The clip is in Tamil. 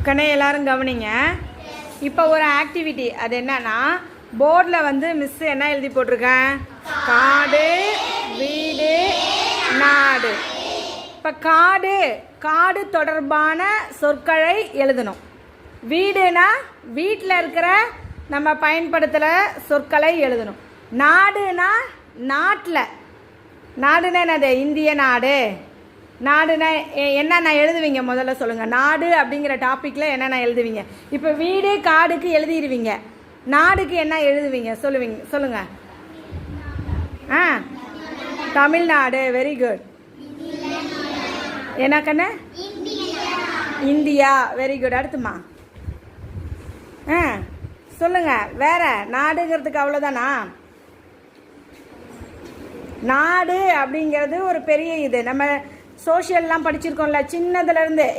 கண்ணே எல்லாரும் கவனிங்க. இப்போ ஒரு ஆக்டிவிட்டி, அது என்னன்னா போர்டில் வந்து மிஸ் என்ன எழுதி போட்டிருக்கேன், காடு வீடு நாடு. இப்போ காடு காடு தொடர்பான சொற்களை எழுதணும். வீடுனா வீட்டில் இருக்கிற நம்ம பயன்படுத்துகிற சொற்களை எழுதணும். நாடுனா நாட்டில், நாடுனா என்னது, இந்திய நாடு. நாடுனா என்னென்ன எழுதுவீங்க முதல்ல சொல்லுங்கள். நாடு அப்படிங்கிற டாப்பிக்கில் என்னென்ன எழுதுவீங்க? இப்போ வீடு காடுக்கு எழுதிடுவீங்க, நாடுக்கு என்ன எழுதுவீங்க சொல்லுங்கள். ஆ, தமிழ்நாடு. Very good. என்ன கண்ணு? இந்தியா. Very good. அடுத்துமா? ஆ சொல்லுங்கள். வேற நாடுங்கிறதுக்கு அவ்வளோதானா? நாடு அப்படிங்கிறது ஒரு பெரிய இது. நம்ம சோஷியல்லாம் படிச்சிருக்கோம்ல சின்னதுலேருந்து.